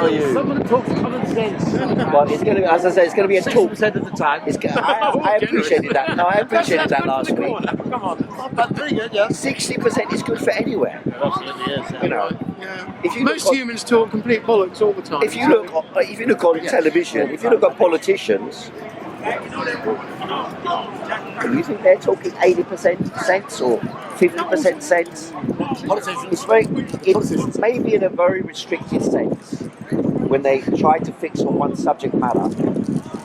are you? Someone that talks common sense. Well, it's going to, as I say, it's going to be a talk. 60% of the time. I appreciated that. No, I appreciated that last week. Come on. But very good, yeah. 60% is good for anywhere. It absolutely is. You know, if you Most humans talk complete bollocks all the time. If you look on television, if you look at politicians, do you think they're talking 80% sense or 50% sense? It's maybe in a very restricted sense when they try to fix on one subject matter.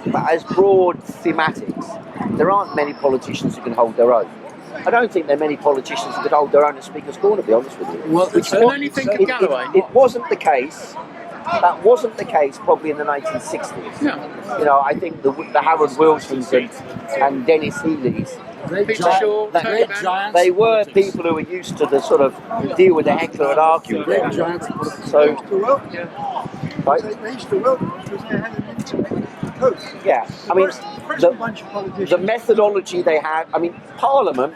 But as broad thematics, there aren't many politicians who can hold their own. I don't think there are many politicians who could hold their own at Speaker's Corner, to be honest with you. Well, it's only think of Galloway. It wasn't the case. That wasn't the case probably in the 1960s. No. You know, I think the Harold Wilsons and Dennis Healey's, Peter Shaw, they were people who were used to the sort of deal with the heckler and argue. So, right? They used to welcome us because they had an intellectual code. Yeah, I mean, the methodology they had, I mean, Parliament,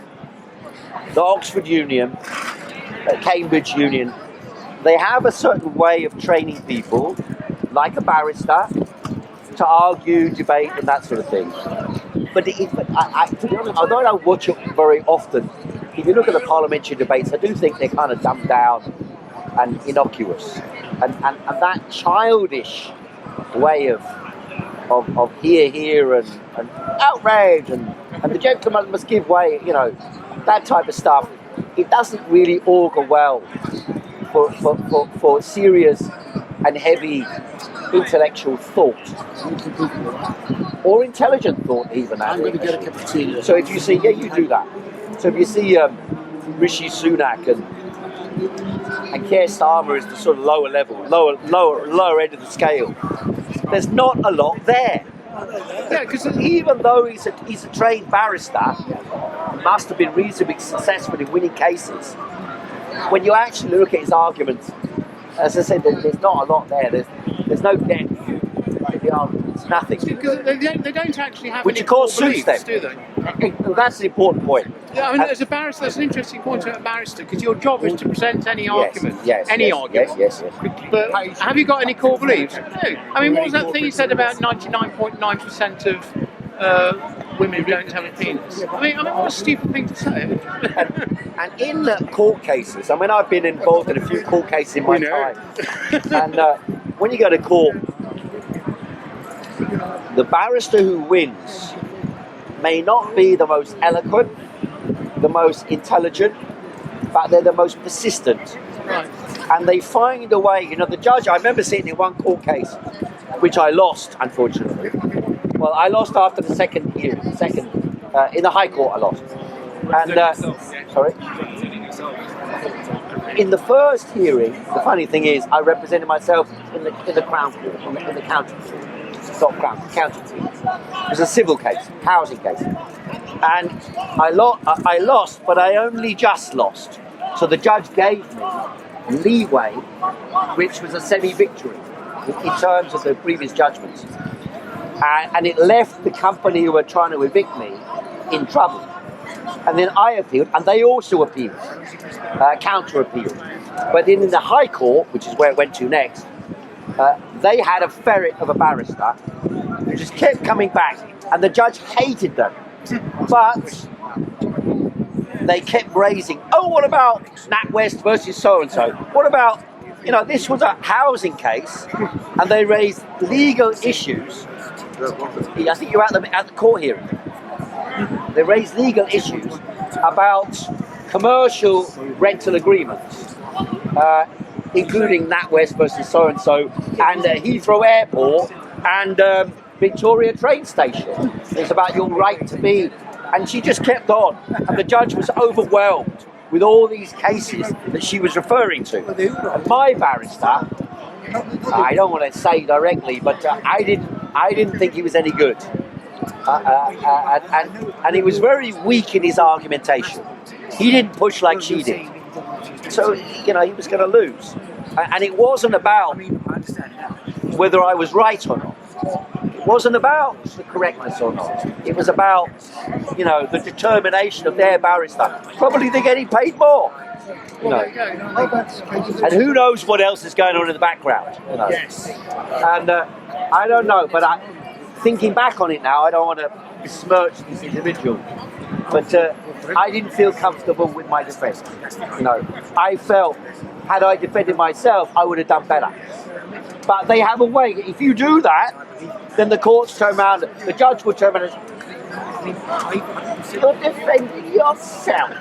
the Oxford Union, Cambridge Union, they have a certain way of training people, like a barrister, to argue, debate, and that sort of thing. But to be honest, although I don't watch it very often, if you look at the parliamentary debates, I do think they're kind of dumbed down and innocuous. And that childish way of here and outrage and the gentleman must give way, you know, that type of stuff, it doesn't really augur well for serious and heavy intellectual thought, or intelligent thought even. I'm going to get a cup of tea. So if you see, yeah, you do that. So if you see Rishi Sunak and Keir Starmer is the sort of lower level, lower end of the scale, there's not a lot there. Yeah, because even though he's a trained barrister, must have been reasonably successful in winning cases. When you actually look at his arguments, as I said, there's not a lot there. There's no depth to the arguments. Nothing. Because they don't actually have which any of course core suits beliefs, them. do they? Well, that's the important point. Yeah, I mean, as a barrister, that's an interesting point about a barrister, because your job is to present any argument. Any argument. Yes. But have you got any core beliefs? No. I mean, what was that thing you said about 99.9% of women don't have a penis? I mean, what a stupid thing to say. And in court cases, I mean, I've been involved in a few court cases in my time. And when you go to court, the barrister who wins may not be the most eloquent, the most intelligent, but they're the most persistent. Right. And they find a way, you know, the judge, I remember sitting in one court case, which I lost, unfortunately. Well, I lost after the second hearing, in the High Court I lost. And, sorry? In the first hearing, the funny thing is, I represented myself in the Crown Court, in the county court. Not Crown, county court. It was a civil case, housing case. And I lost, but I only just lost. So the judge gave me leeway, which was a semi-victory in terms of the previous judgments. And it left the company who were trying to evict me in trouble. And then I appealed, and they also appealed, counter-appealed. But then in the High Court, which is where it went to next, they had a ferret of a barrister who just kept coming back, and the judge hated them. But they kept raising, oh, what about NatWest versus so-and-so? What about, you know, this was a housing case, and they raised legal issues. I think you're at the court hearing. They raised legal issues about commercial rental agreements, including NatWest versus so-and-so, and Heathrow Airport, and Victoria train station. It's about your right to be. And she just kept on. And the judge was overwhelmed with all these cases that she was referring to. And my barrister, I don't want to say directly, but I didn't think he was any good. And he was very weak in his argumentation. He didn't push like she did. So, you know, he was going to lose. And it wasn't about whether I was right or not. It wasn't about the correctness or not. It was about, you know, the determination of their barrister. Probably they're getting paid more. You know. And who knows what else is going on in the background? You know. Yes. And I don't know, but thinking back on it now, I don't want to besmirch this individual, but I didn't feel comfortable with my defence. You know, I felt had I defended myself, I would have done better. But they have a way. If you do that, then the courts turn around, the judge will turn around and you're defending yourself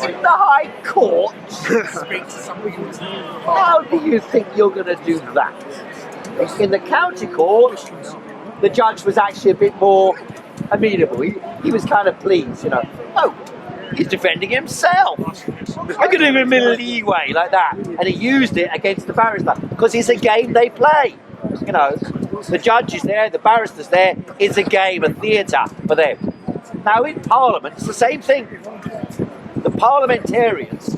in the High Court. How do you think you're going to do that? In the county court, the judge was actually a bit more amenable. He was kind of pleased, you know. Oh, he's defending himself. I'm going to give him a leeway like that. And he used it against the barrister because it's a game they play. You know, the judge is there, the barrister's there. It's a game, a theatre for them. Now in Parliament, it's the same thing. The parliamentarians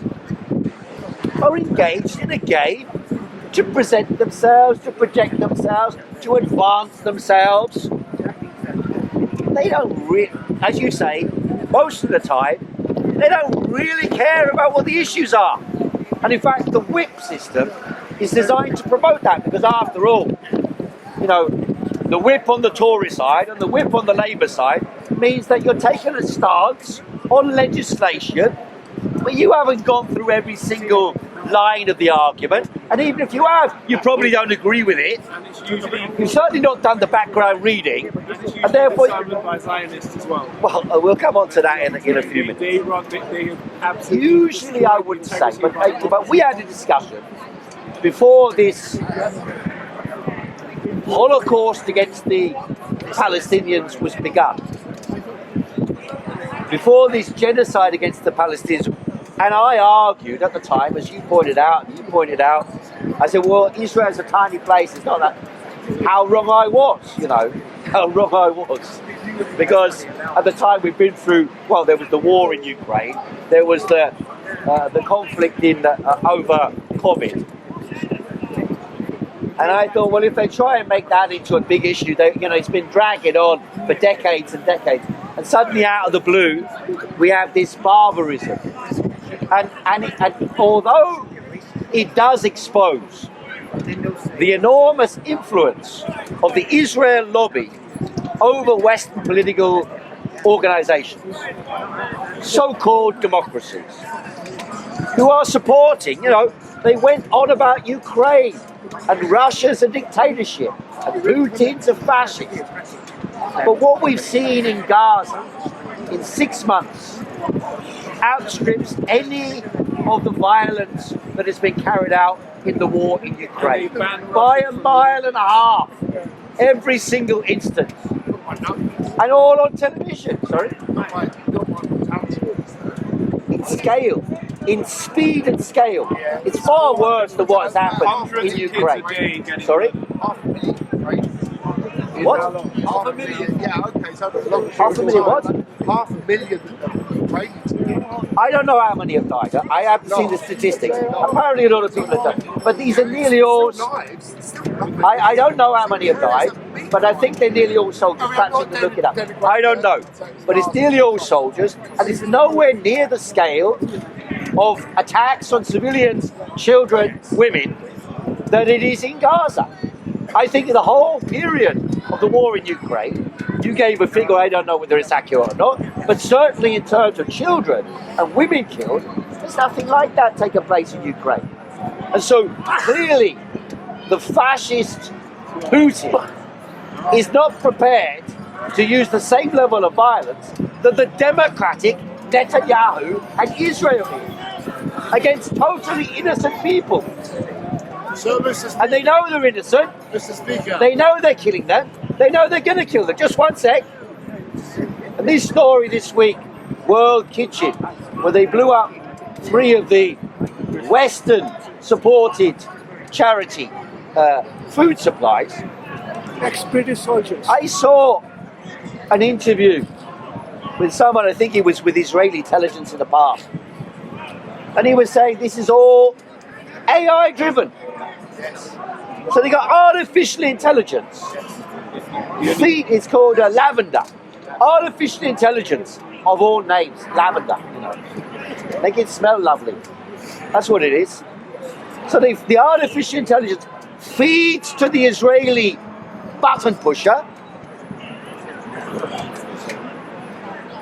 are engaged in a game to present themselves, to project themselves, to advance themselves. They don't really, as you say, most of the time, they don't really care about what the issues are. And in fact, the whip system is designed to promote that because after all, you know, the whip on the Tory side and the whip on the Labour side means that you're taking a stance on legislation, but you haven't gone through every single line of the argument, and even if you have, you probably don't agree with it. You've certainly not done the background reading, and therefore, by Zionists as well. well, we'll come on to that in a few minutes. They have absolutely. Usually, I wouldn't say, but we had a discussion before this Holocaust against the Palestinians was begun. Before this genocide against the Palestinians. And I argued at the time, as you pointed out, I said, well, Israel's a tiny place, it's not that. How wrong I was, you know, how wrong I was. Because at the time we'd been through, well, there was the war in Ukraine, there was the conflict in over COVID. And I thought, well, if they try and make that into a big issue, it's been dragging on for decades and decades. And suddenly out of the blue, we have this barbarism. And although it does expose the enormous influence of the Israel lobby over Western political organizations, so-called democracies, who are supporting, they went on about Ukraine and Russia's a dictatorship and Putin's a fascist. But what we've seen in Gaza in 6 months outstrips any of the violence that has been carried out in the war in Ukraine by a mile and a half, every single instance, and all on television. Sorry, in scale, in speed and scale, it's far worse than what has happened in Ukraine. Sorry. What? 500,000, yeah, okay, so 500,000 what? 500,000 Ukrainians. I don't know how many have died. I haven't seen the statistics. Apparently a lot of people have died. But these are nearly all... I don't know how many have died, but I think they're nearly all soldiers. Perhaps you can look it up. I don't know. But it's nearly all soldiers, and it's nowhere near the scale of attacks on civilians, children, women, that it is in Gaza. I think in the whole period of the war in Ukraine, you gave a figure, I don't know whether it's accurate or not, but certainly in terms of children and women killed, there's nothing like that taking place in Ukraine. And so clearly the fascist Putin is not prepared to use the same level of violence that the democratic Netanyahu and Israel is against totally innocent people. So, Mr. Speaker, And they know they're innocent. Mr. Speaker, They know they're killing them. They know they're going to kill them. Just one sec. And this story this week, World Kitchen, where they blew up 3 of the Western-supported charity food supplies. Ex-British soldiers. I saw an interview with someone, I think he was with Israeli intelligence in the past. And he was saying this is all AI-driven. So they got artificial intelligence. It's called lavender. Artificial intelligence of all names, lavender. Make it smell lovely. That's what it is. So the artificial intelligence feeds to the Israeli button pusher.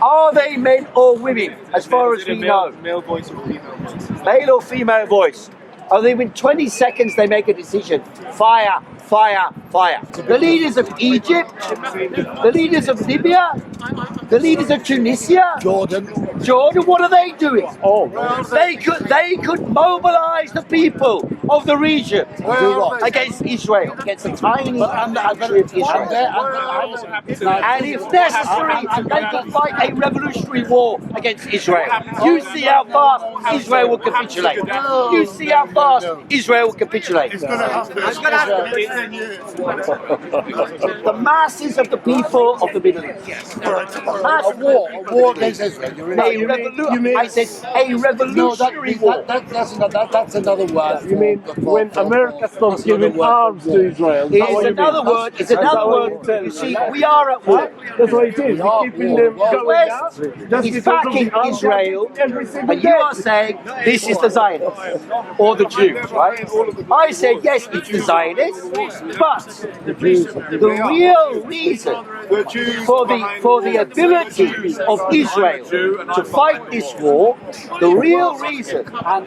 Are they men or women, as far as we know? Male voice or female voice? Male or female voice? Are they within 20 seconds they make a decision? Fire, fire, fire. The leaders of Egypt, the leaders of Libya, the leaders of Tunisia, Jordan. what are they doing? They could mobilize the people of the region against Israel, against a tiny country of Israel. And if necessary, they could fight a revolutionary war against Israel. You see how fast Israel will capitulate. You see how fast Israel will capitulate. It's going to happen. It's going to happen in 10 years. The masses of the people of the Middle East. A war against Israel. I said a revolutionary war. That's another word. You mean when America stops giving arms to Israel? It's another word. It's another word. You see, we are at war. That's what it is. We're keeping them The going out. West is backing Israel, and you are saying this is the Zionists or the Jews, right? I said yes, it's the Zionists, but the real reason for the ability of Israel to fight this war, the real reason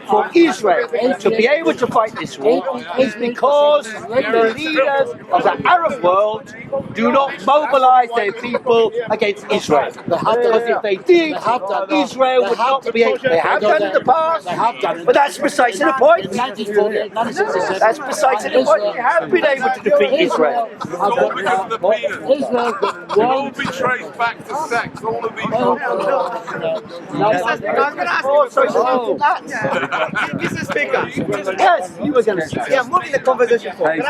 for Israel to be able to fight this war is because the leaders of the Arab world do not mobilize their people against Israel. Because if they did, Israel would not be able. They have done in the past, but that's precisely the point. That's precisely the point. They have been able to defeat Israel. It's all because of the penis. It all be traced back to sex. All of these. Mr. Speaker. Yes, you were going to say. Yeah, moving the conversation forward.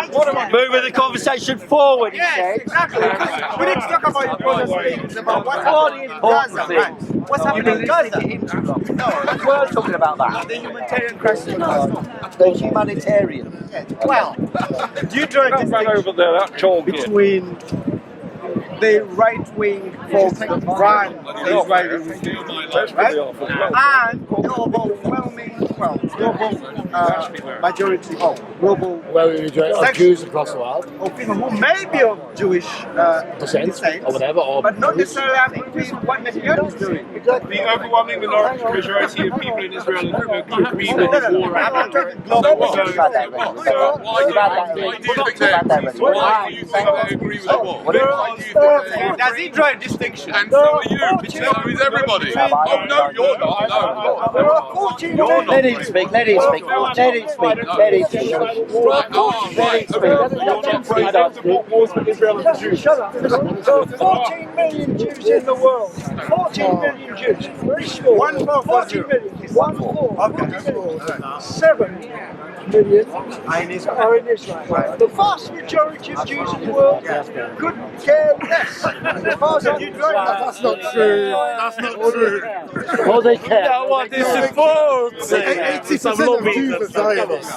Moving the conversation forward, he Yes, said. exactly. Because we need to talk about important things, about what's happening in Important Gaza. things. Right. What's happening in Gaza? We were talking about that. The humanitarian crisis in Gaza. The humanitarian. Well, do you draw a distinction between the right-wing folks that run the Israeli regime, right? And the overwhelming, global majority of global Jews across the world. of people who may be of Jewish descent, or whatever, or but not necessarily having to be what Netanyahu is doing. The overwhelming majority of people in Israel agree with No, the war. I'm talking global. About that, Why do you think they agree with the war? Does he draw a distinction? And so do you. So is everybody. Oh no, you're not. No. There are 14 million. Let him speak, let him speak, let him speak, let him speak. Right. Oh, right. You're not brave to support wars for Israel and the Jews. Shut up. There are 14 million Jews in the world. 14 million Jews. Very small. 14 million. 7 million are in Israel. The vast majority of Jews in the world couldn't care less. That's not true. That's not true. Well, they care. What is support? 80% of Jews are Zionists.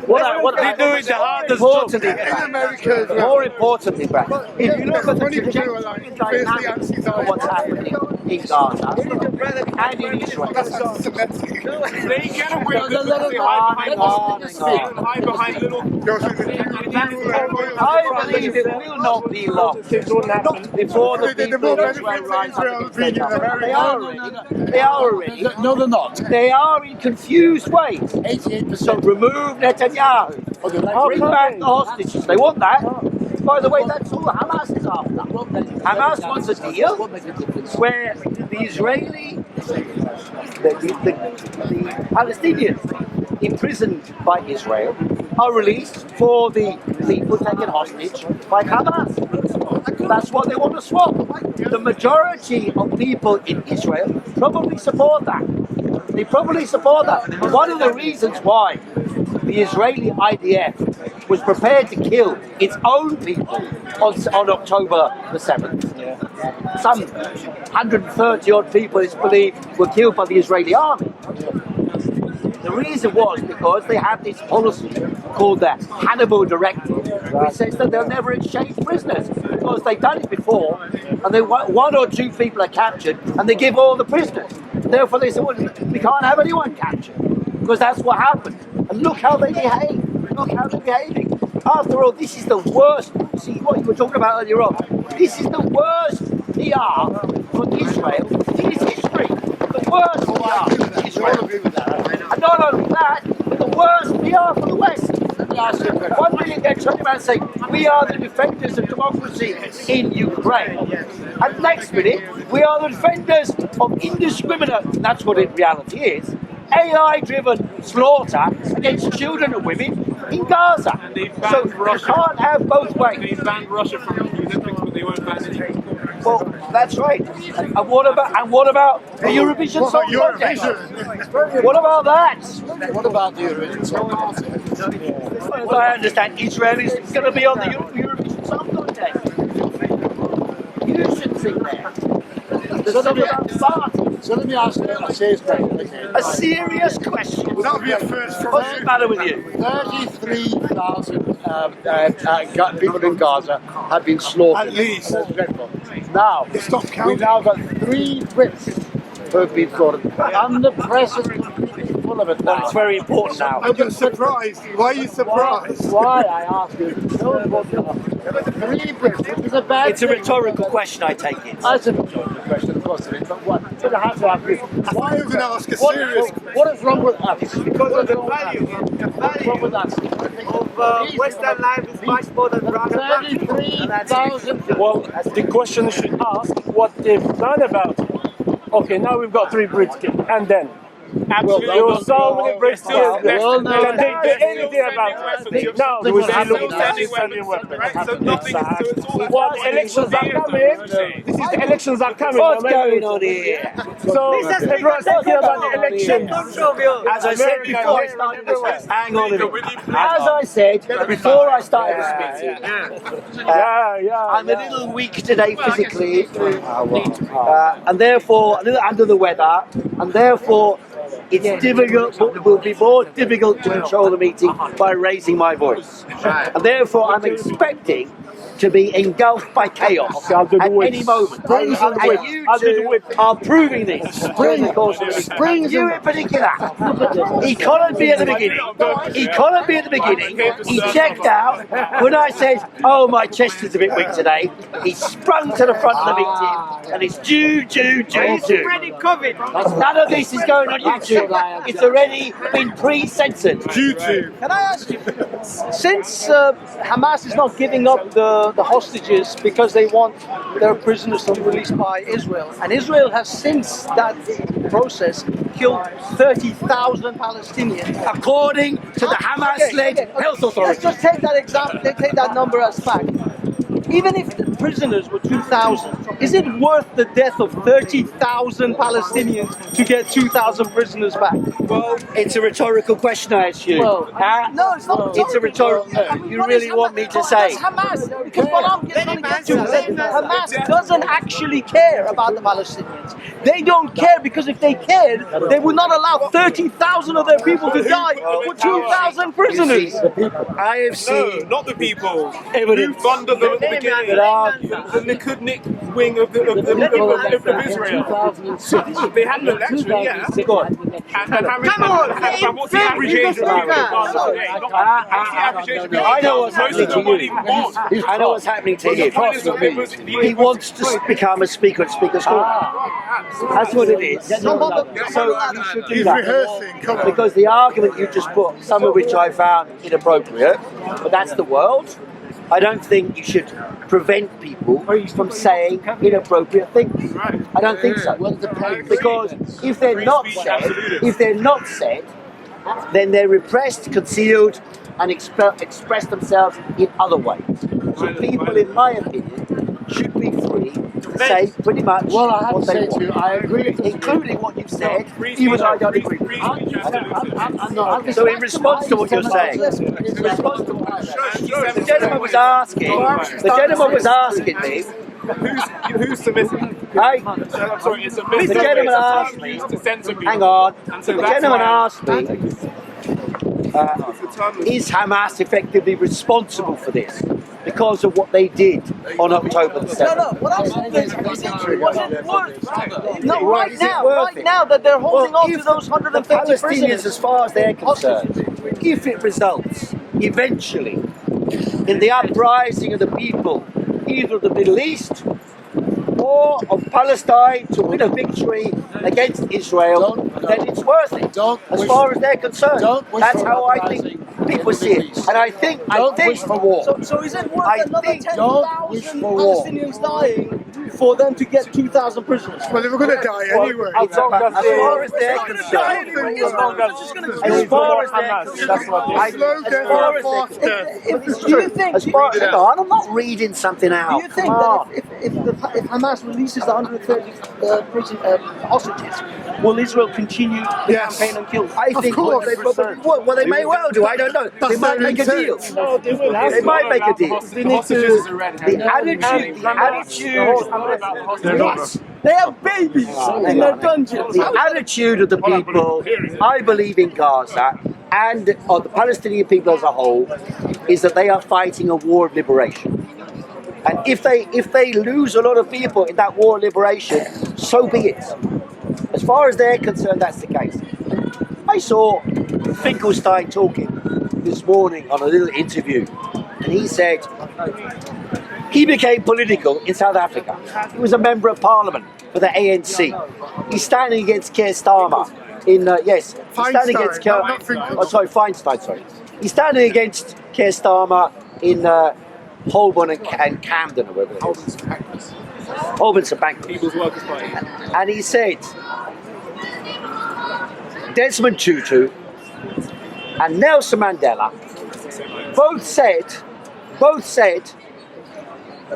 What they do is the hardest job. In America as well. More importantly, Brad, if you look at the 20% who are like fiercely dynamics of what's happening in Gaza and in Israel, That's anti-Semitic. They get away with it because they hide behind little. I believe it will not be long. Not before the people of Israel rise up against Netanyahu. They are already. No, they're not. They are in confused ways. 88%. So remove Netanyahu. Bring back the hostages. They want that. By the way, that's all Hamas is after. Hamas wants a deal where the Israeli, the Palestinians imprisoned by Israel are released for the people taken hostage by Hamas. That's what they want to swap. The majority of people in Israel probably support that. They probably support that. One of the reasons why the Israeli IDF was prepared to kill its own people on October the 7th. Some 130 odd people, it's believed, were killed by the Israeli army. The reason was because they have this policy called the Hannibal Directive, which says that they'll never exchange prisoners because they've done it before, and they one or two people are captured, and they give all the prisoners. Therefore, they said, well, we can't have anyone captured because that's what happened. And look how they behave. Look how they're behaving. After all, this is the worst. See what you were talking about earlier on. This is the worst PR for Israel in its history. The worst PR for Israel. And not only that, but the worst PR for the West. 1 minute they're turning around saying, we are the defenders of democracy in Ukraine. And next minute, we are the defenders of indiscriminate, that's what in reality is, AI-driven slaughter against children and women in Gaza. So you can't have both ways. They banned Russia from the Olympics, but they won't ban it. Well, that's right. And what about the Eurovision Song Contest? What about that? What about the Eurovision Song Contest? As I understand, Israel is going to be on the Eurovision Song Contest. You should sing there. So let me ask you a serious question. A serious question. That'll be a first for What's the matter with you? 33,000 people in Gaza have been slaughtered. At least. That's dreadful. Now, Stop counting. we've now got 3 Brits who have been slaughtered. And the press is completely full of it now. It's very important now. I'm surprised. Why are you surprised? Why, I ask you, no important. 3 Brits, which is a bad It's a thing. rhetorical question, I take it. That's a rhetorical question, of course it is, but what? But I have to ask you. Why are you going to ask a serious What is wrong with us? Because of the value. The What's wrong with us? of Western life is much more than rather 33,000. Well, the question should ask what they've done about it. Okay, now we've got 3 Brits killed, and then? Absolutely. There were so many Brits killed. Well, no, Can they do anything about it? No, we What's still happening look now? sending weapons. Right? So nothing. So it's all Well, elections are coming. This is the elections are coming. What's going on here? So everyone's talking about the elections. As I said before I started this meeting, hang on a minute. As I said before I started this meeting, I'm a little weak today physically, and therefore a little under the weather, and therefore it's difficult, but it will be more difficult to control the meeting by raising my voice. And therefore I'm expecting to be engulfed by chaos at any moment. And you two are proving this during the course of the meeting. You in particular. He couldn't be at the beginning. He couldn't be at the beginning. He checked out. When I said, oh, my chest is a bit weak today, he sprung to the front of the meeting and it's Jew. already covered. None of this is going on YouTube. It's already been pre-censored. YouTube? Can I ask you, since Hamas is not giving up the hostages because they want their prisoners to be released by Israel, and Israel has since that process killed 30,000 Palestinians. According to the Hamas-led health authority. Let's just take that example, take that number as fact. Even if the prisoners were 2,000, is it worth the death of 30,000 Palestinians to get 2,000 prisoners back? Well, it's a rhetorical question, I assume. Well, no, it's not. It's a rhetorical. You really want me to say? That's Hamas. Because what I'm trying to get to is that Hamas doesn't actually care about the Palestinians. They don't care because if they cared, they would not allow 30,000 of their people to die for 2,000 prisoners. I have seen No, not the people. evidence. Who funded them at the beginning? that argues The Likudnik wing of Israel. They had an election, yeah. Go on. And what's the average age of Gaza today? I know what's happening to you. I know what's happening to him. He wants to become a speaker at Speaker's Corner. That's what it is. So you should do He's that. rehearsing. Come on. Because the argument you just put, some of which I found inappropriate, but that's the world. I don't think you should prevent people from saying inappropriate things. I don't think so. Because if they're not said, then they're repressed, concealed, and express themselves in other ways. So people, in my opinion, should be free to say pretty much Well, I have what to they say to want, you, I agree. including what you've said, even though I don't agree with you. So in response to what you're saying, the gentleman was asking me Who's submissive? Hey, I'm sorry, it's the submissive. gentleman asked me. To censor people. Hang on. And so The that's gentleman why- asked me, is Hamas effectively responsible for this because of what they did on October the 7th? No, what I'm saying is it wasn't worth. No, Right, is it right worth now it? that they're holding on to if those the 150 Palestinians, prisoners. as far as they're concerned, if it results eventually in the uprising of the people, either of the Middle East or of Palestine to win a victory against Israel, then it's worth it. As far as they're concerned, that's how I think people see it. And I think, for war. So is it worth I another think- 10,000 Palestinians dying for them to get 2,000 prisoners? Well, they were going to die anyway. as far as they're concerned, As long as as far as they're Hamas, that's what it is. Slow down far as fast they're- death. Do you think? as far hang on, I'm not reading something Do out. you think Come on. that if Hamas releases the 130 hostages, will Israel continue the Yes. campaign and kill? I think course. well, they may well do. I don't know. They might make a deal. No, they will have They to. might make a deal. They need to. The attitude. They have babies in their dungeons. The attitude of the people, I believe, in Gaza and of the Palestinian people as a whole, is that they are fighting a war of liberation. And if they lose a lot of people in that war of liberation, so be it. As far as they're concerned, that's the case. I saw Finkelstein talking this morning on a little interview, and he said he became political in South Africa. He was a member of parliament for the ANC. He's standing against Keir Starmer in he's standing against Keir. not Finkelstein. Oh, sorry, Feinstein. Sorry, he's standing against Keir Starmer in Holborn and Camden, or whatever it is. Holborn St Pancras. People's Workers' Party. And he said Desmond Tutu and Nelson Mandela both said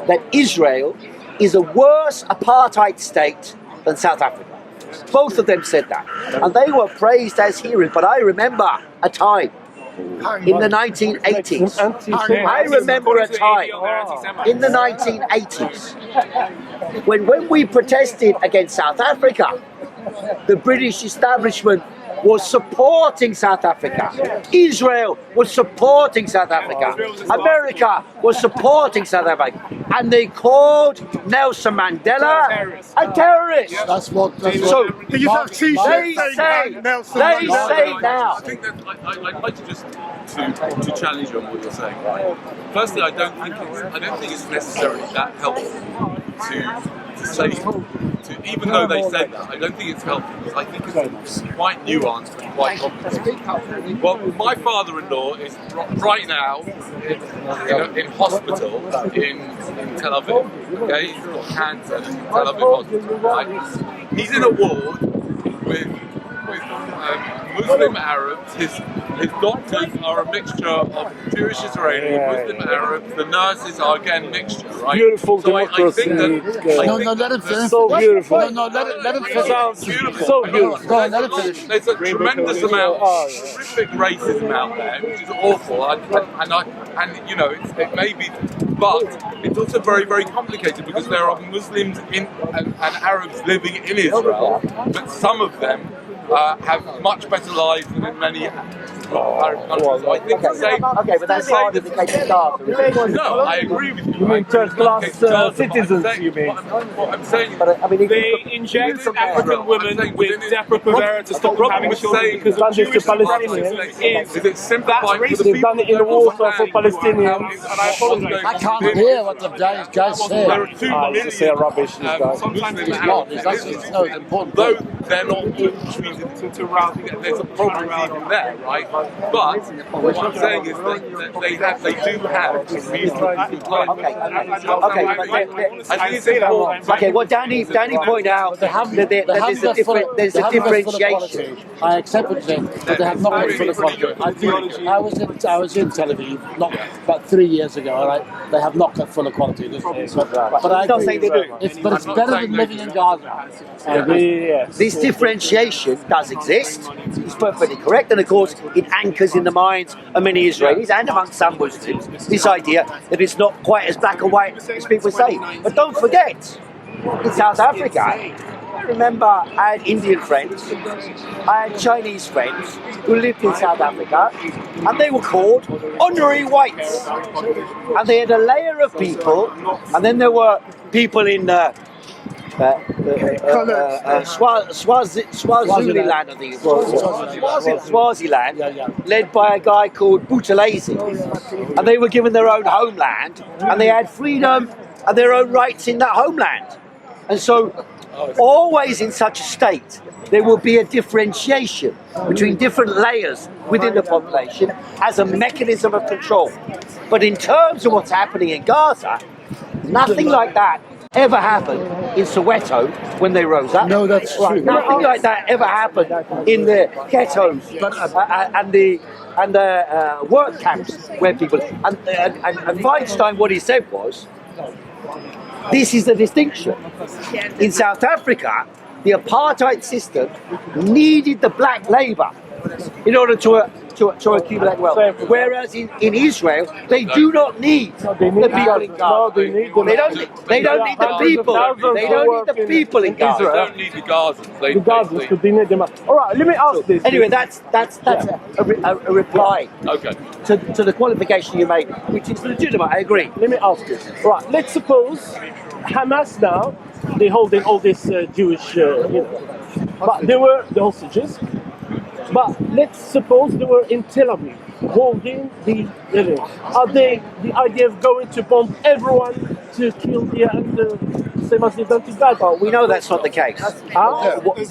that Israel is a worse apartheid state than South Africa. Both of them said that. And they were praised as heroes. But I remember a time in the 1980s. I remember a time in the 1980s when we protested against South Africa, the British establishment was supporting South Africa. Israel was supporting South Africa. America was supporting South Africa. And they called Nelson Mandela a terrorist. That's what. So They used to have they t-shirts say, Nelson they Mandela. say now. I think that I'd like to just to challenge you on what you're saying. Right? Firstly, I don't think it's necessarily that helpful to say. Even though they said that, I don't think it's helpful because I think it's quite nuanced and quite complicated. Well, my father-in-law is right now in hospital in Tel Aviv. Okay, he's got cancer in Tel Aviv hospital. Right? He's in a ward with Muslim Arabs. His doctors are a mixture of Jewish Israeli, Muslim Arabs. The nurses are again mixture, right? Beautiful so I democracy. think that No, let him finish. So beautiful. No, let him finish. Sounds beautiful. so beautiful. Go on, let him finish. There's a tremendous amount of horrific racism out there, which is awful, and you know, it may be, but it's also very, very complicated because there are Muslims and Arabs living in Israel, but some of them have much better lives than in many Arab countries. So I think to say, Okay, but that's hard in the case of Gaza. no, I agree with you. You mean third-class citizens, you mean? What I'm saying, But I mean, if They you inject African women with Depo-Provera to stop them having children because of Done this to Jewish Palestinians. is it simplifying for the They've people done it in the Warsaw for Palestinians. And I apologize. I can't hear what the guys There say. are 2 million Say rubbish, this guy. Muslim It's not. Arabs It's in actually Israel. it's important. Though they're not to round, there's a problem even there, right? But what I'm saying is that they do have reasonable I think it's important. Okay, well, Danny pointed out that there's a differentiation. I accept what you're saying, but they have not got full equality. I was in Tel Aviv not about 3 years ago, and they have not got full equality. But I He's not agree. saying they do. But it's better than living in Gaza. Yes. This differentiation does exist. It's perfectly correct, and of course, it anchors in the minds of many Israelis and amongst some Muslims, this idea that it's not quite as black and white as people say. But don't forget, in South Africa, I remember I had Indian friends, I had Chinese friends who lived in South Africa, and they were called honorary whites. And they had a layer of people, and then there were people in Swaziland, I think it was. Swaziland, led by a guy called Buthelezi. And they were given their own homeland, and they had freedom and their own rights in that homeland. And so, always in such a state, there will be a differentiation between different layers within the population as a mechanism of control. But in terms of what's happening in Gaza, nothing like that ever happened in Soweto when they rose up. No, that's true. Nothing like that ever happened in the ghettos and the work camps where people. And Weinstein, what he said was, this is the distinction. In South Africa, the apartheid system needed the black labour in order to accumulate wealth. Whereas in Israel, they do not need the people in Gaza. They don't need the people. They don't need the people in Gaza. They don't need the Gazans. The Gazans, they need them. All right, let me ask this. Anyway, that's a reply to the qualification you made, which is legitimate. I agree. Let me ask this. All right, let's suppose Hamas now, they're holding all this Jewish, but they were the hostages. But let's suppose they were in Tel Aviv, holding the Are they the idea of going to bomb everyone to kill the same as they've done to Gaza? We know that's not the case.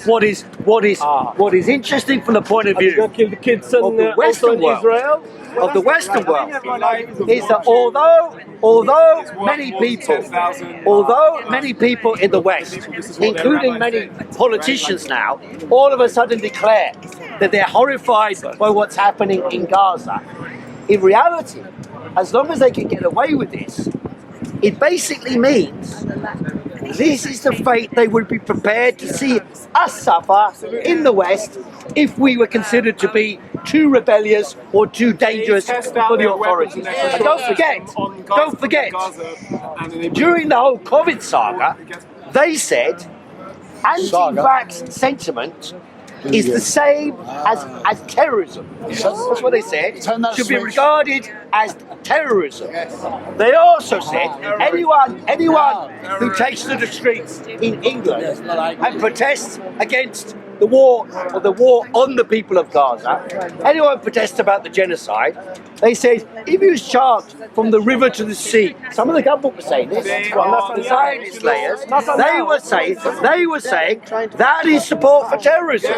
What is interesting from the point of view of the kids of the Western world, Israel? Of the Western world, is that although many people in the West, including many politicians now, all of a sudden declare that they're horrified by what's happening in Gaza, in reality, as long as they can get away with this, it basically means this is the fate they would be prepared to see us suffer in the West if we were considered to be too rebellious or too dangerous for the authorities. And don't forget, during the whole COVID saga, they said anti-vax sentiment is the same as terrorism. That's what they said. Should be regarded as terrorism. They also said anyone who takes to the streets in England and protests against the war on the people of Gaza, anyone protests about the genocide, they said if you chant from the river to the sea, some of the government were saying this, the Zionist layers, they were saying that is support for terrorism.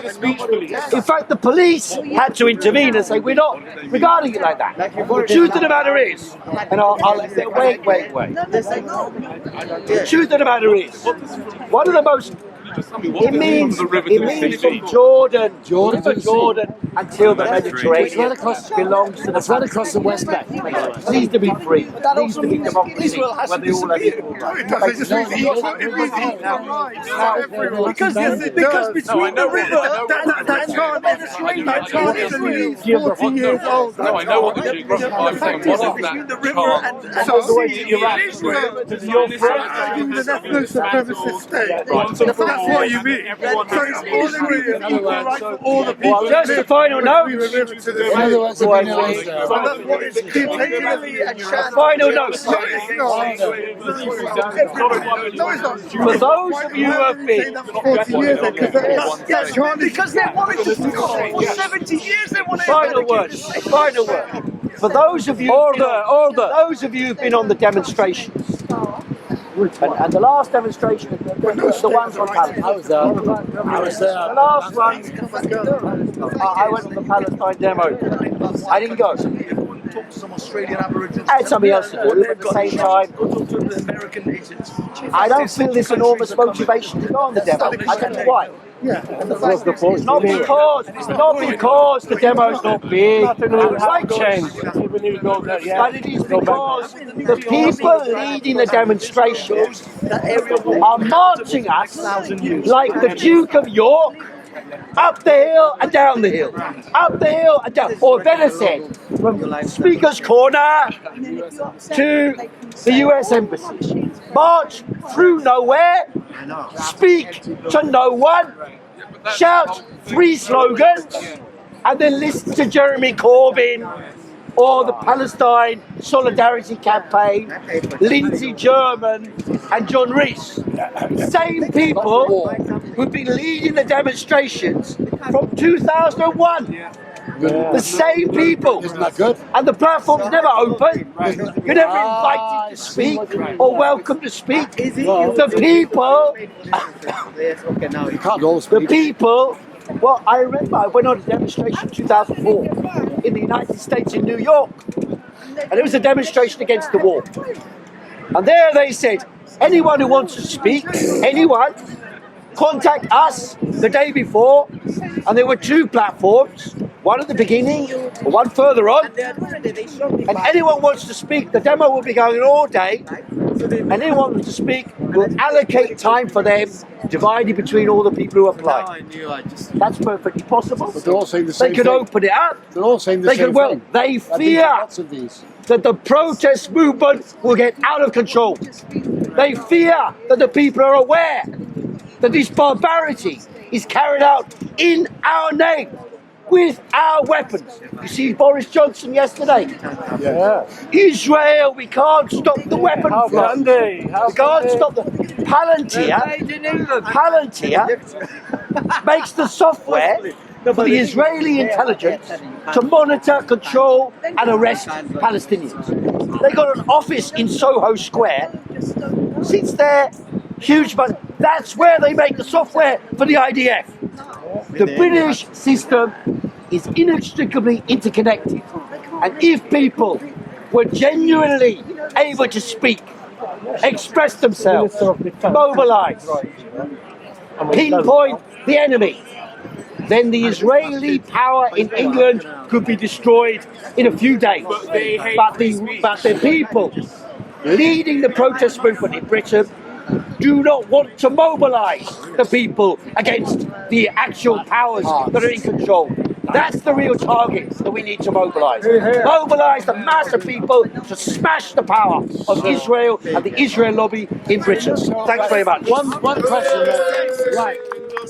In fact, the police had to intervene and say we're not regarding it like that. The truth of the matter is, and I'll wait. The truth of the matter is, one of the most it means from Jordan until the Mediterranean belongs to That's right across the West Bank. It needs to be free. It needs to be democracy where they all have equal rights. Because between the river, that Mediterranean is 40 years old. No, I know what the geographic line saying. What is that? The river and the way to Iraq. The national supremacist state. That's what you mean. So it's all free and equal rights for all the people. Just a final note. Final note. For those of you who have been 40 years ago, because they wanted to stop for 70 years. They wanted. Final word. For those of you, those of you who've been on the demonstrations. And the last demonstration, the ones on Palestine. I was there. The last one, I went to the Palestine demo. I didn't go. I had something else to do, but at the same time, I don't feel this enormous motivation to go on the demo. I don't know why. What's the point? Not because the demo's not big. It's change. Even if you go there, but it is because the people leading the demonstrations are marching us like the Duke of York Up the hill and down the hill. Up the hill and down. Or better said, from Speaker's Corner to the US Embassy. March through nowhere, speak to no one, shout 3 slogans, and then listen to Jeremy Corbyn or the Palestine Solidarity Campaign, Lindsay German and John Rees. Same people who've been leading the demonstrations from 2001. The same people. Isn't that good? And the platform's never open. You're never invited to speak or welcome to speak. The people, You can't all the speak. people, well, I remember I went on a demonstration in 2004 in the United States in New York. And it was a demonstration against the war. And there they said, anyone who wants to speak, anyone, contact us the day before. And there were 2 platforms, one at the beginning, one further on. And anyone wants to speak, the demo will be going all day. And anyone wants to speak, we'll allocate time for them, divided between all the people who apply. That's perfectly possible. But they're all saying the same They could thing. open it up. They're all saying the They same could, well, thing. they I've been to fear lots of these. that the protest movement will get out of control. They fear that the people are aware that this barbarity is carried out in our name, with our weapons. You see Boris Johnson yesterday? Yeah. Israel, we can't stop the weapon How flow. can they? How We can't can they? stop the Palantir makes the software for the Israeli intelligence to monitor, control and arrest Palestinians. They got an office in Soho Square. Since they're huge, but that's where they make the software for the IDF. The British system is inextricably interconnected. And if people were genuinely able to speak, express themselves, mobilize, pinpoint the enemy, then the Israeli power in England could be destroyed in a few days. But the people leading the protest movement in Britain do not want to mobilise the people against the actual powers that are in control. That's the real target that we need to mobilise. Mobilise the mass of people to smash the power of Israel and the Israel lobby in Britain. Thanks very much. One question. Right.